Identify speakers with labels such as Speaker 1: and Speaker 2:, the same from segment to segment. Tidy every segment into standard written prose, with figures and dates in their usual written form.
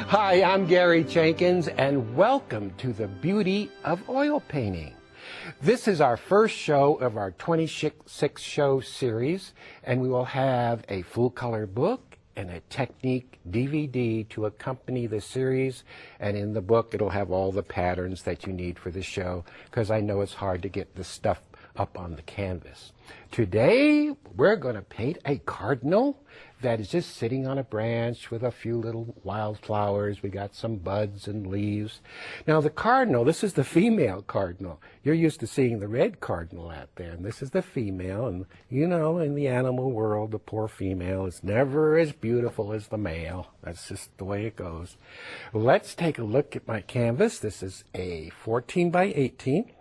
Speaker 1: Hi, I'm Garry Jenkins, and welcome to the Beauty of Oil Painting. This is our first show of our 26-show series, and we will have a full-color book and a technique DVD to accompany the series. And in the book, it'll have all the patterns that you need for the show, because I know it's hard to get the stuff up on the canvas. Today, we're going to paint a cardinal that is just sitting on a branch with a few little wildflowers. We got some buds and leaves. Now the cardinal, this is the female cardinal. You're used to seeing the red cardinal out there, and this is the female. And you know, in the animal world, the poor female is never as beautiful as the male. That's just the way it goes. Let's take a look at my canvas. This is a 14 by 18.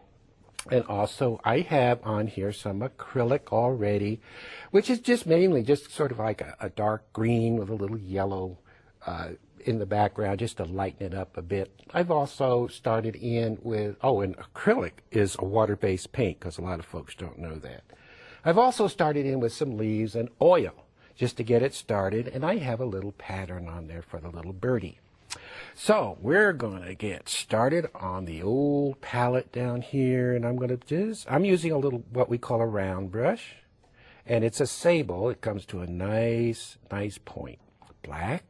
Speaker 1: And also, I have on here some acrylic already, which is just mainly just sort of like a dark green with a little yellow in the background, just to lighten it up a bit. I've also started in with, and acrylic is a water-based paint, because a lot of folks don't know that. I've also started in with some leaves and oil, just to get it started, and I have a little pattern on there for the little birdie. So we're going to get started on the old palette down here, and I'm using a little, what we call a round brush, and it's a sable. It comes to a nice point, black.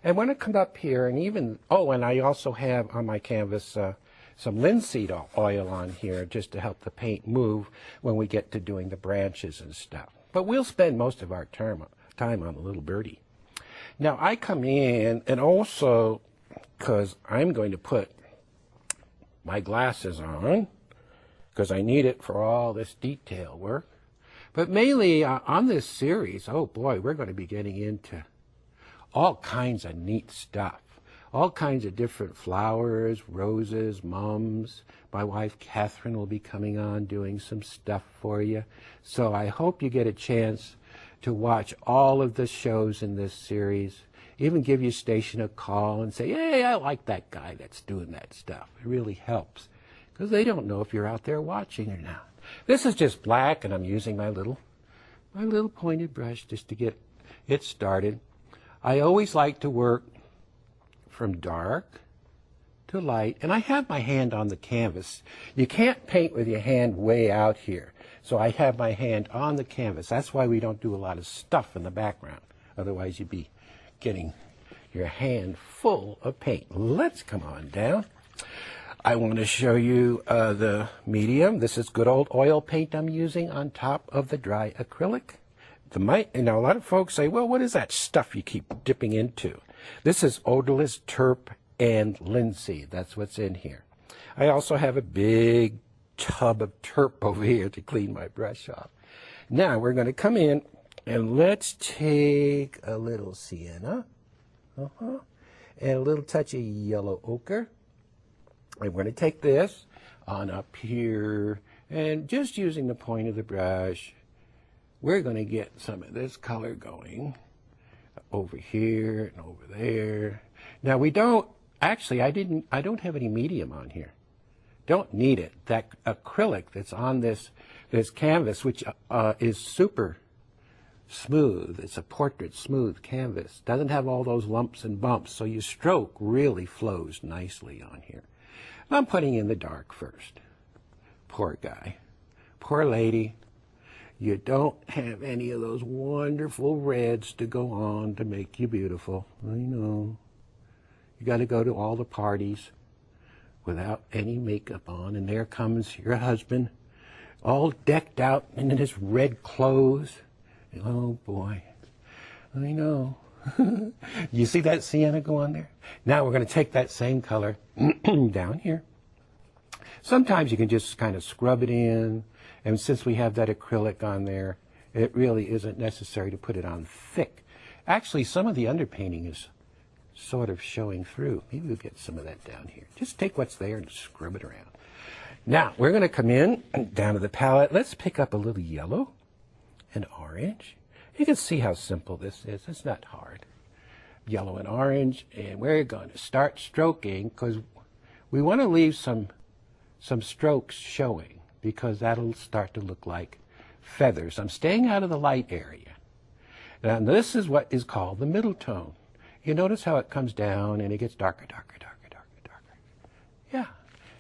Speaker 1: And when it comes up here, and even, and I also have on my canvas some linseed oil on here, just to help the paint move when we get to doing the branches and stuff. But we'll spend most of our time on the little birdie. Now I come in, and also, because I'm going to put my glasses on, because I need it for all this detail work. But mainly on this series, oh boy, we're going to be getting into all kinds of neat stuff. All kinds of different flowers, roses, mums. My wife Catherine will be coming on doing some stuff for you. So I hope you get a chance to watch all of the shows in this series. Even give your station a call and say, hey, I like that guy that's doing that stuff. It really helps, because they don't know if you're out there watching or not. This is just black, and I'm using my little pointed brush just to get it started. I always like to work from dark to light, and I have my hand on the canvas. You can't paint with your hand way out here, so I have my hand on the canvas. That's why we don't do a lot of stuff in the background. Otherwise, you'd be getting your hand full of paint. Let's come on down. I want to show you the medium. This is good old oil paint I'm using on top of the dry acrylic. A lot of folks say, well, what is that stuff you keep dipping into? This is odorless turp and linseed. That's what's in here. I also have a big tub of turp over here to clean my brush off. Now we're going to come in, and let's take a little sienna, and a little touch of yellow ochre. And we're going to take this on up here, and just using the point of the brush, we're going to get some of this color going over here and over there. Now we don't, actually, I don't have any medium on here. Don't need it. That acrylic that's on this canvas, which is super smooth. It's a portrait smooth canvas. Doesn't have all those lumps and bumps, so your stroke really flows nicely on here. I'm putting in the dark first. Poor guy. Poor lady. You don't have any of those wonderful reds to go on to make you beautiful. I know. You got to go to all the parties without any makeup on, and there comes your husband, all decked out in his red clothes. Oh boy, I know. You see that sienna go on there? Now we're going to take that same color down here. Sometimes you can just kind of scrub it in, and since we have that acrylic on there, it really isn't necessary to put it on thick. Actually, some of the underpainting is sort of showing through. Maybe we'll get some of that down here. Just take what's there and scrub it around. Now, we're going to come in down to the palette. Let's pick up a little yellow and orange. You can see how simple this is. It's not hard. Yellow and orange, and we're going to start stroking, because we want to leave some strokes showing, because that'll start to look like feathers. I'm staying out of the light area. Now, this is what is called the middle tone. You notice how it comes down and it gets darker, darker, darker, darker, darker. Yeah.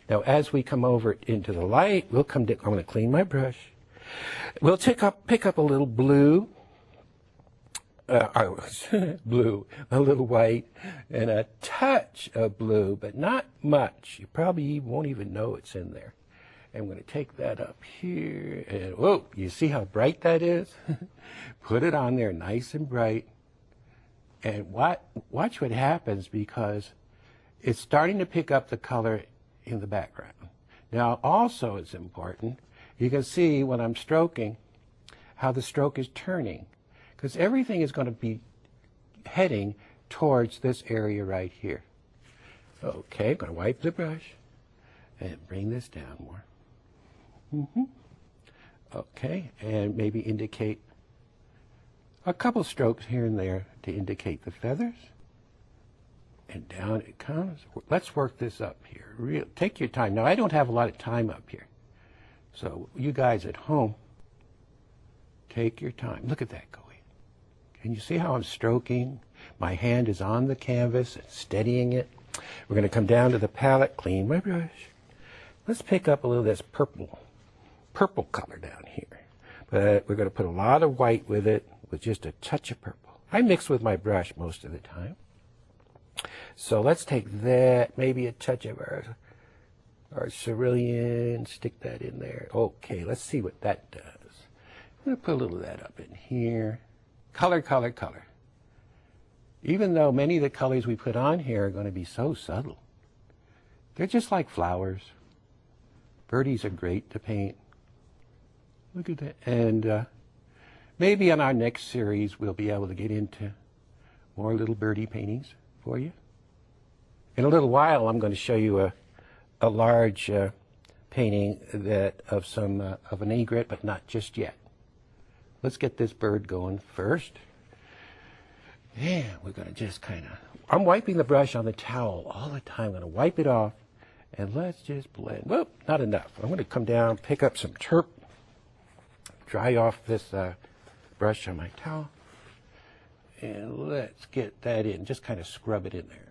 Speaker 1: Now, as we come over into the light, we'll come down. I'm going to clean my brush. We'll pick up a little blue, blue, a little white, and a touch of blue, but not much. You probably won't even know it's in there. I'm going to take that up here, and whoa, you see how bright that is? Put it on there nice and bright, and watch what happens, because it's starting to pick up the color in the background. Now, also it's important, you can see when I'm stroking how the stroke is turning, because everything is going to be heading towards this area right here. Okay, I'm going to wipe the brush and bring this down more. Okay, and maybe indicate a couple strokes here and there to indicate the feathers. And down it comes. Let's work this up here. Take your time. Now, I don't have a lot of time up here. So you guys at home, take your time. Look at that going. Can you see how I'm stroking? My hand is on the canvas and steadying it. We're going to come down to the palette, clean my brush. Let's pick up a little of this purple color down here. But we're going to put a lot of white with it, with just a touch of purple. I mix with my brush most of the time. So let's take that, maybe a touch of our cerulean, stick that in there. Okay, let's see what that does. I'm going to put a little of that up in here. Color, color, color. Even though many of the colors we put on here are going to be so subtle, they're just like flowers. Birdies are great to paint. Look at that. And maybe on our next series, we'll be able to get into more little birdie paintings for you. In a little while, I'm going to show you a large painting of an egret, but not just yet. Let's get this bird going first. And we're going to just I'm wiping the brush on the towel all the time. I'm going to wipe it off, and let's just blend. Whoop, not enough. I'm going to come down, pick up some turp, dry off this brush on my towel, and let's get that in. Just kind of scrub it in there.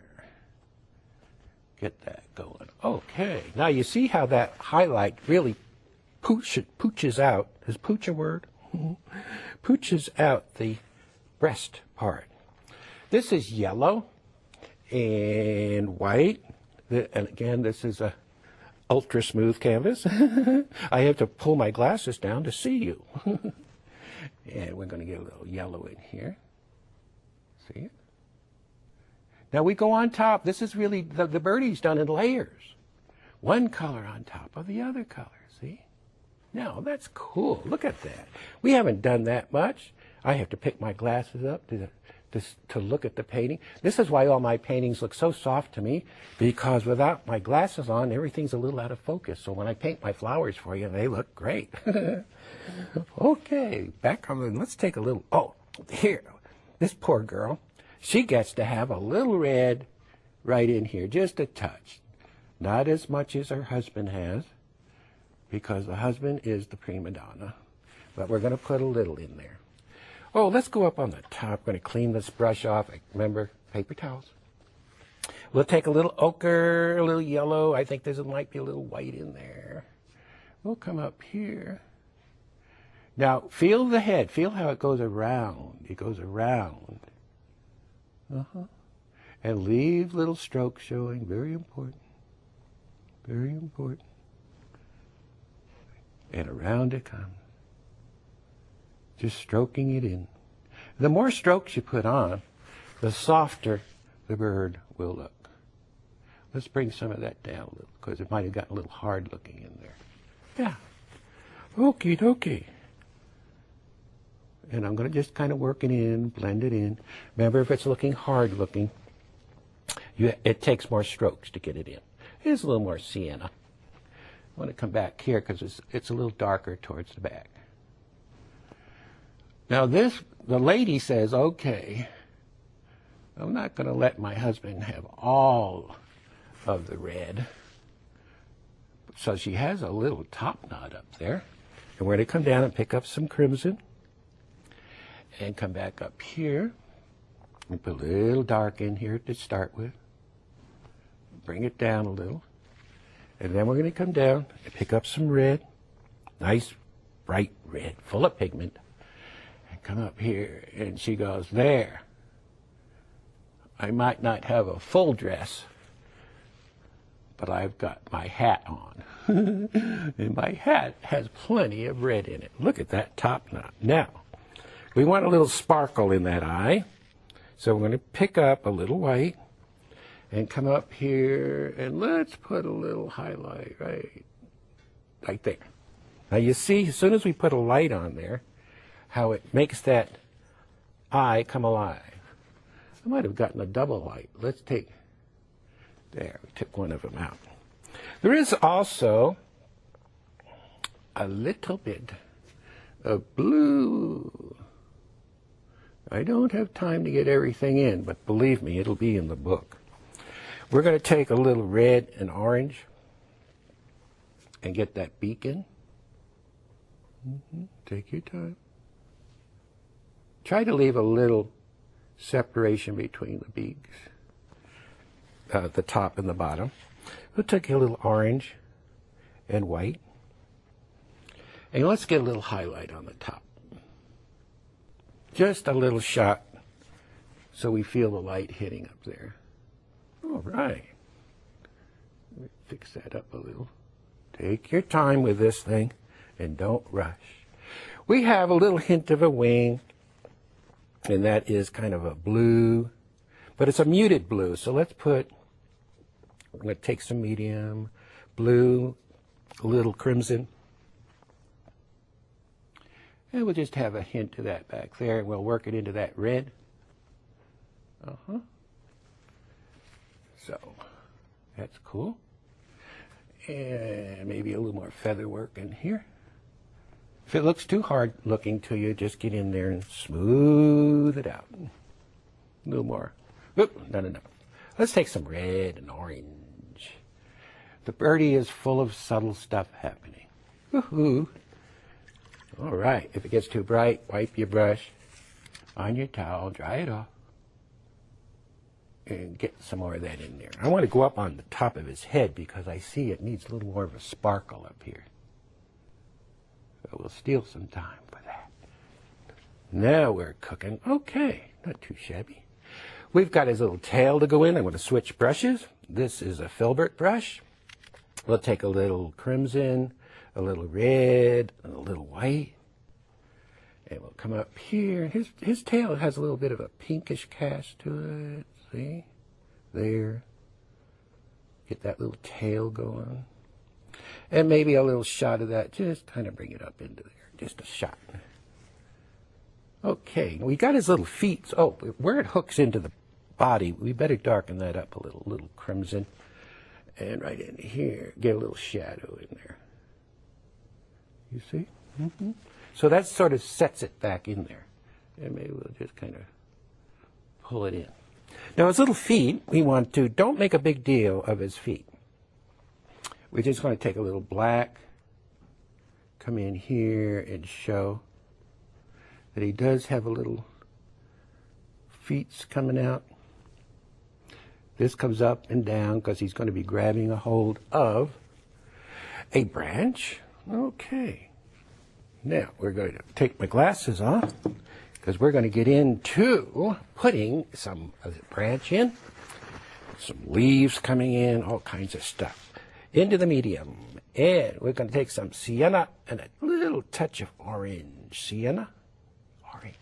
Speaker 1: Get that going. Okay. Now you see how that highlight really pooches out. Is pooch a word? Pooches out the breast part. This is yellow and white. And again, this is a ultra smooth canvas. I have to pull my glasses down to see you. And we're going to get a little yellow in here. See it? Now we go on top. This is really, the birdie's done in layers. One color on top of the other color, see? Now, that's cool. Look at that. We haven't done that much. I have to pick my glasses up to look at the painting. This is why all my paintings look so soft to me, because without my glasses on, everything's a little out of focus. So when I paint my flowers for you, they look great. Okay, back on the, let's take a little, oh, here, this poor girl. She gets to have a little red right in here, just a touch. Not as much as her husband has, because the husband is the prima donna. But we're going to put a little in there. Oh, let's go up on the top. We're going to clean this brush off. Remember, paper towels. We'll take a little ochre, a little yellow. I think there might be a little white in there. We'll come up here. Now, feel the head. Feel how it goes around. It goes around. And leave little strokes showing. Very important. Very important. And around it comes. Just stroking it in. The more strokes you put on, the softer the bird will look. Let's bring some of that down a little, because it might have gotten a little hard looking in there. Yeah. Okie dokie. And I'm going to just kind of work it in, blend it in. Remember, if it's looking hard looking, it takes more strokes to get it in. Here's a little more sienna. I want to come back here because it's a little darker towards the back. Now the lady says, okay, I'm not going to let my husband have all of the red. So she has a little top knot up there. And we're going to come down and pick up some crimson. And come back up here. We put a little dark in here to start with. Bring it down a little. And then we're going to come down and pick up some red. Nice, bright red, full of pigment. And come up here. And she goes, there. I might not have a full dress, but I've got my hat on. And my hat has plenty of red in it. Look at that top knot. Now, we want a little sparkle in that eye. So we're going to pick up a little white and come up here and let's put a little highlight right there. Now you see, as soon as we put a light on there, how it makes that eye come alive. I might have gotten a double light. Let's take, there, we took one of them out. There is also a little bit of blue. I don't have time to get everything in, but believe me, it'll be in the book. We're going to take a little red and orange and get that beacon. Take your time. Try to leave a little separation between the beaks, the top and the bottom. We'll take a little orange and white. And let's get a little highlight on the top. Just a little shot so we feel the light hitting up there. All right. Let me fix that up a little. Take your time with this thing and don't rush. We have a little hint of a wing, and that is kind of a blue, but it's a muted blue. So let's put, I'm going to take some medium blue, a little crimson, and we'll just have a hint of that back there, and we'll work it into that red. So that's cool. And maybe a little more feather work in here. If it looks too hard looking to you, just get in there and smooth it out. A little more. Oop, not enough. Let's take some red and orange. The birdie is full of subtle stuff happening. Woohoo! All right, if it gets too bright, wipe your brush on your towel, dry it off, and get some more of that in there. I want to go up on the top of his head because I see it needs a little more of a sparkle up here. So we'll steal some time for that. Now we're cooking. Okay, not too shabby. We've got his little tail to go in. I'm going to switch brushes. This is a filbert brush. We'll take a little crimson, a little red, and a little white. And we'll come up here. His tail has a little bit of a pinkish cast to it. See? There. Get that little tail going. And maybe a little shot of that. Just kind of bring it up into there. Just a shot. Okay. We got his little feet. Oh, where it hooks into the body, we better darken that up a little crimson. And right in here, get a little shadow in there. You see? So that sort of sets it back in there. And maybe we'll just kind of pull it in. Now his little feet, we want to, don't make a big deal of his feet. We're just going to take a little black, come in here and show that he does have a little feet coming out. This comes up and down because he's going to be grabbing a hold of a branch. Okay. Now we're going to take my glasses off because we're going to get into putting some of the branch in, some leaves coming in, all kinds of stuff into the medium. And we're going to take some sienna and a little touch of orange. Sienna, orange.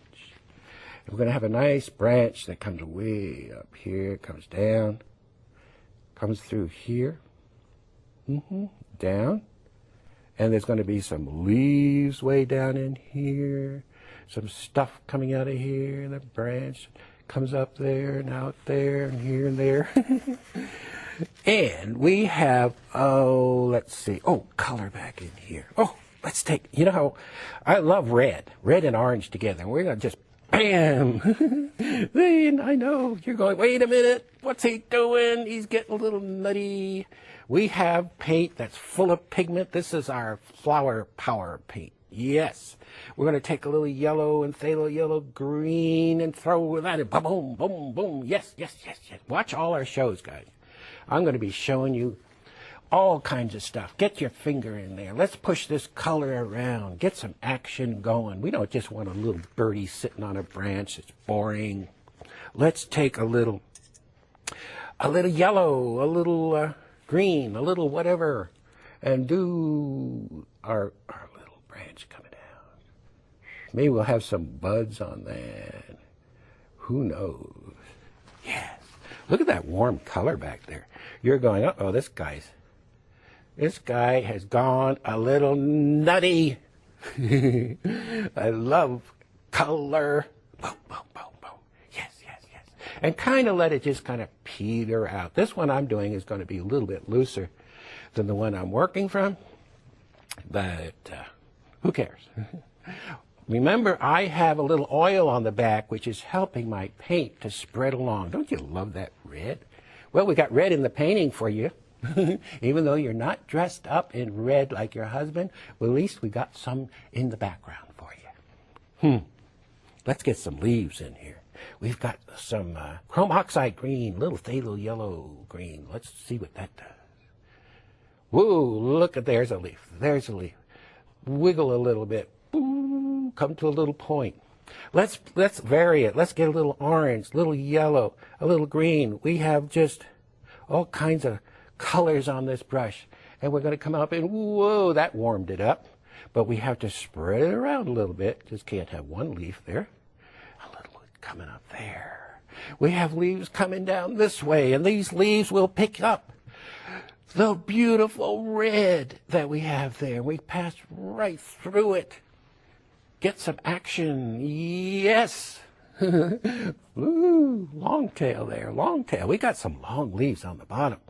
Speaker 1: And we're going to have a nice branch that comes way up here, comes down, comes through here, down. And there's going to be some leaves way down in here, some stuff coming out of here, and the branch comes up there and out there and here and there. And we have, let's see, color back in here. Let's take, you know how I love red and orange together. And we're going to just, bam. Then I know you're going, wait a minute, what's he doing? He's getting a little nutty. We have paint that's full of pigment. This is our flower power paint. Yes. We're going to take a little yellow and phthalo yellow green and throw that in. Boom, boom, boom. Yes, yes, yes, yes. Watch all our shows, guys. I'm going to be showing you all kinds of stuff. Get your finger in there. Let's push this color around. Get some action going. We don't just want a little birdie sitting on a branch. It's boring. Let's take a little yellow, a little green, a little whatever, and do our little branch coming down. Maybe we'll have some buds on that. Who knows? Yes. Look at that warm color back there. You're going, uh-oh, this guy has gone a little nutty. I love color. Boom, boom, boom, boom. Yes, yes, yes. And kind of let it just kind of peter out. This one I'm doing is going to be a little bit looser than the one I'm working from. But who cares? Remember, I have a little oil on the back, which is helping my paint to spread along. Don't you love that red? Well, we got red in the painting for you. Even though you're not dressed up in red like your husband, well, at least we got some in the background for you. Let's get some leaves in here. We've got some chrome oxide green, little phthalo yellow green. Let's see what that does. Whoa, look at, there's a leaf. There's a leaf. Wiggle a little bit. Boom, come to a little point. Let's vary it. Let's get a little orange, a little yellow, a little green. We have just all kinds of colors on this brush, and we're going to come up and whoa, that warmed it up, but we have to spread it around a little bit. Just can't have one leaf there. A little coming up there. We have leaves coming down this way, and these leaves will pick up the beautiful red that we have there. We pass right through it. Get some action. Yes. Ooh, long tail there, long tail. We got some long leaves on the bottom.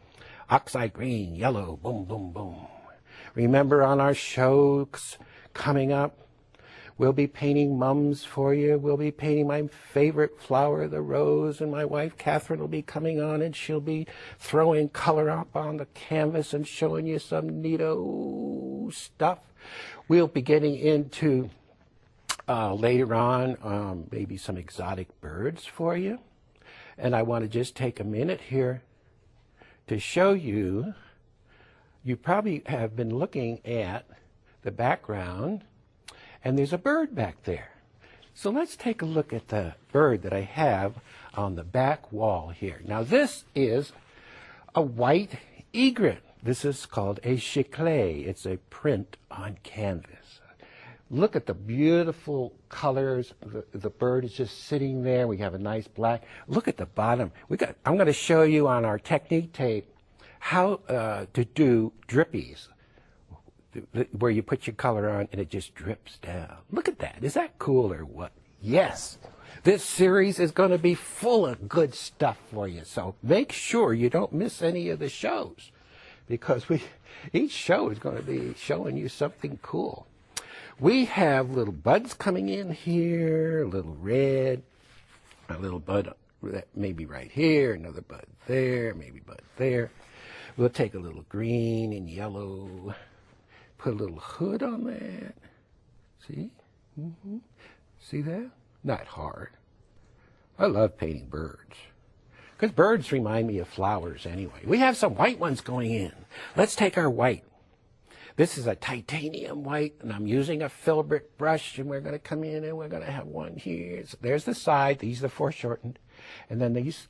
Speaker 1: Oxide green, yellow, boom, boom, boom. Remember, on our shows coming up, we'll be painting mums for you. We'll be painting my favorite flower, the rose, and my wife, Catherine, will be coming on, and she'll be throwing color up on the canvas and showing you some neato stuff. We'll be getting into, later on, maybe some exotic birds for you. And I want to just take a minute here to show you, you probably have been looking at the background, and there's a bird back there. So let's take a look at the bird that I have on the back wall here. Now this is a white egret. This is called a chiclet. It's a print on canvas. Look at the beautiful colors. The bird is just sitting there. We have a nice black. Look at the bottom. I'm going to show you on our technique tape how to do drippies, where you put your color on and it just drips down. Look at that. Is that cool or what? Yes. This series is going to be full of good stuff for you. So make sure you don't miss any of the shows, because each show is going to be showing you something cool. We have little buds coming in here, a little red, a little bud maybe right here, another bud there, maybe bud there. We'll take a little green and yellow, put a little hood on that. See? See that? Not hard. I love painting birds, because birds remind me of flowers anyway. We have some white ones going in. Let's take our white. This is a titanium white, and I'm using a filbert brush, and we're going to come in, and we're going to have one here. So there's the side. These are foreshortened. And then these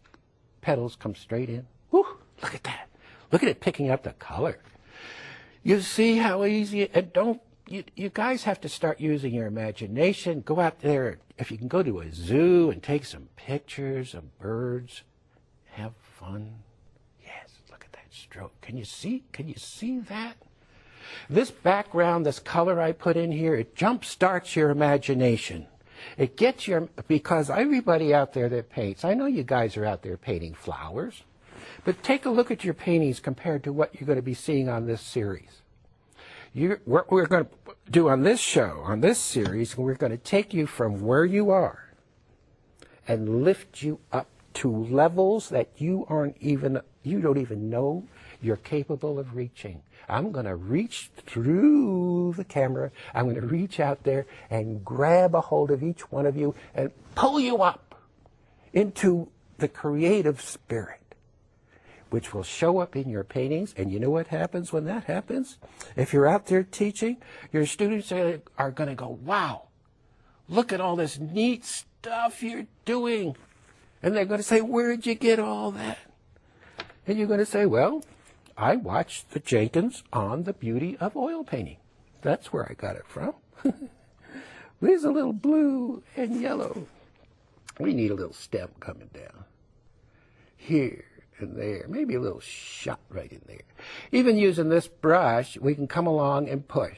Speaker 1: petals come straight in. Woo! Look at that. Look at it picking up the color. You see how easy, and you guys have to start using your imagination. Go out there. If you can go to a zoo and take some pictures of birds, have fun. Yes, look at that stroke. Can you see that? This background, this color I put in here, it jump-starts your imagination. It gets because everybody out there that paints, I know you guys are out there painting flowers, but take a look at your paintings compared to what you're going to be seeing on this series. What we're going to do on this show, on this series, we're going to take you from where you are and lift you up to levels that you don't even know you're capable of reaching. I'm going to reach through the camera. I'm going to reach out there and grab a hold of each one of you and pull you up into the creative spirit, which will show up in your paintings. And you know what happens when that happens? If you're out there teaching, your students are going to go, wow, look at all this neat stuff you're doing. And they're going to say, where'd you get all that? And you're going to say, well, I watched the Jenkins on the beauty of oil painting. That's where I got it from. There's a little blue and yellow. We need a little stem coming down here and there. Maybe a little shot right in there. Even using this brush, we can come along and push.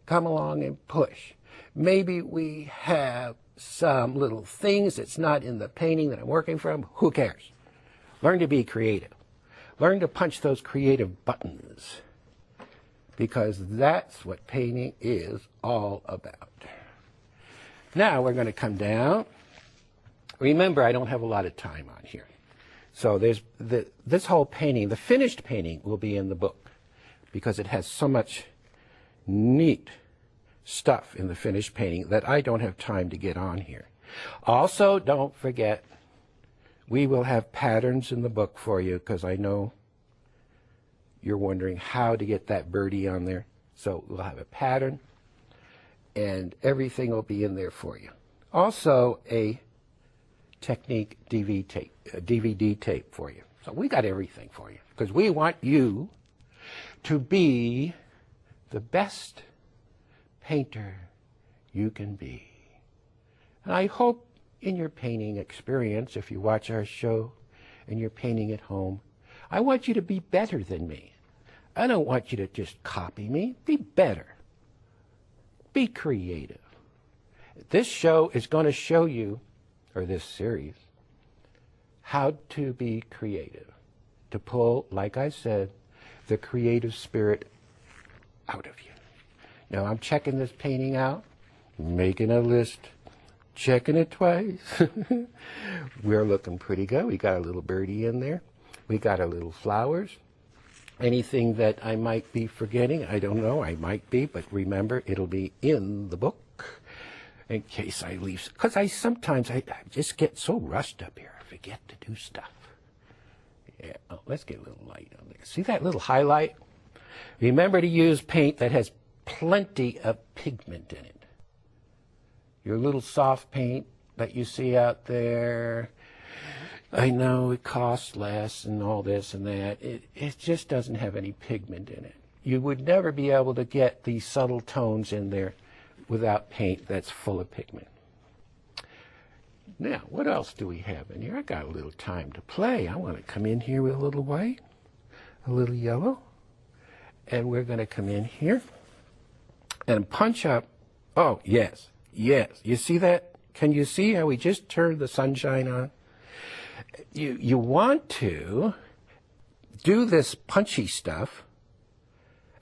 Speaker 1: Come along and push. Maybe we have some little things that's not in the painting that I'm working from. Who cares? Learn to be creative. Learn to punch those creative buttons, because that's what painting is all about. Now we're going to come down. Remember, I don't have a lot of time on here. So there's this whole painting, the finished painting, will be in the book because it has so much neat stuff in the finished painting that I don't have time to get on here. Also, don't forget, we will have patterns in the book for you, because I know you're wondering how to get that birdie on there. So we'll have a pattern, and everything will be in there for you. Also, a technique DVD tape for you. So we got everything for you, because we want you to be the best painter you can be. And I hope in your painting experience, if you watch our show and you're painting at home, I want you to be better than me. I don't want you to just copy me. Be better. Be creative. This show is going to show you, or this series, how to be creative. To pull, like I said, the creative spirit out of you. Now I'm checking this painting out, making a list, checking it twice. We're looking pretty good. We got a little birdie in there. We got our little flowers. Anything that I might be forgetting, I don't know. I might be, but remember, it'll be in the book in case I leave. Because sometimes I just get so rushed up here, I forget to do stuff. Yeah, oh, let's get a little light on there. See that little highlight? Remember to use paint that has plenty of pigment in it. Your little soft paint that you see out there, I know it costs less and all this and that. It just doesn't have any pigment in it. You would never be able to get these subtle tones in there without paint that's full of pigment. Now, what else do we have in here? I got a little time to play. I want to come in here with a little white, a little yellow, and we're going to come in here and punch up. Oh, yes. Yes, you see that? Can you see how we just turned the sunshine on? You want to do this punchy stuff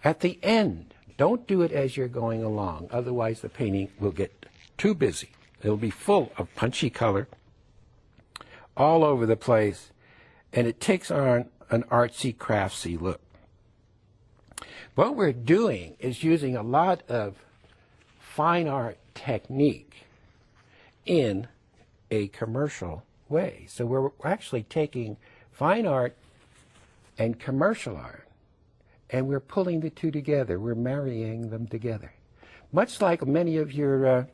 Speaker 1: at the end. Don't do it as you're going along. Otherwise, the painting will get too busy. It'll be full of punchy color all over the place, and it takes on an artsy, craftsy look. What we're doing is using a lot of fine art technique in a commercial way. So we're actually taking fine art and commercial art, and we're pulling the two together. We're marrying them together. Much like many of your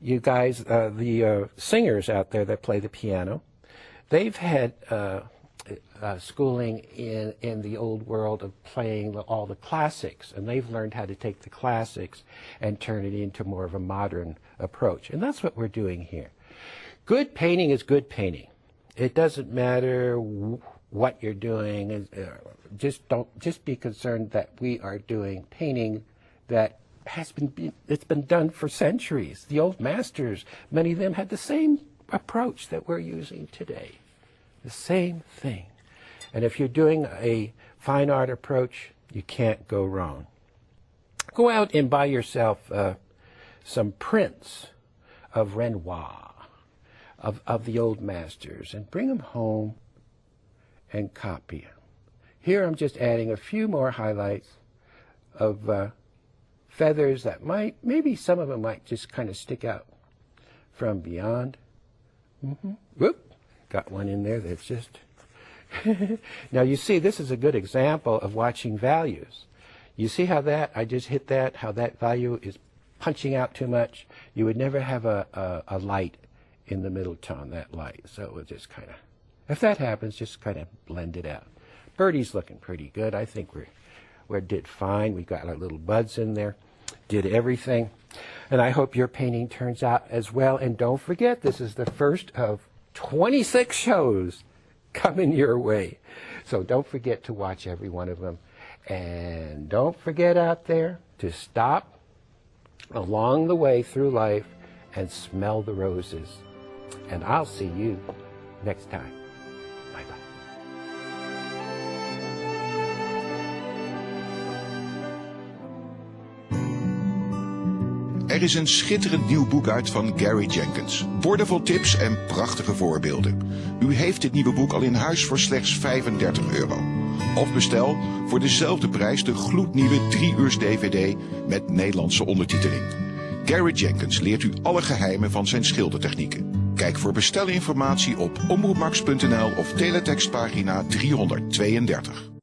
Speaker 1: you guys, the singers out there that play the piano, they've had schooling in the old world of playing all the classics, and they've learned how to take the classics and turn it into more of a modern approach. And that's what we're doing here. Good painting is good painting. It doesn't matter what you're doing. Just be concerned that we are doing painting that it's been done for centuries. The old masters, many of them had the same approach that we're using today. The same thing. And if you're doing a fine art approach, you can't go wrong. Go out and buy yourself some prints of Renoir, of the old masters, and bring them home and copy them. Here I'm just adding a few more highlights of feathers that maybe some of them might just kind of stick out from beyond. Whoop, got one in there that's just... Now you see, this is a good example of watching values. You see how that, I just hit that, how that value is punching out too much? You would never have a light in the middle tone, that light. So it would just kind of, if that happens, just kind of blend it out. Birdie's looking pretty good. I think we did fine. We got our little buds in there, did everything. And I hope your painting turns out as well. And don't forget, this is the first of 26 shows coming your way. So don't forget to watch every one of them. And don't forget out there to stop along the way through life and smell the roses. And I'll see you next time. Bye-bye.
Speaker 2: Er is een schitterend nieuw boek uit van Garry Jenkins. Boordevol tips en prachtige voorbeelden. U heeft dit nieuwe boek al in huis voor slechts €35. Of bestel voor dezelfde prijs de gloednieuwe 3-uurs DVD met Nederlandse ondertiteling. Garry Jenkins leert u alle geheimen van zijn schildertechnieken. Kijk voor bestelinformatie op omroepmax.nl of teletextpagina 332.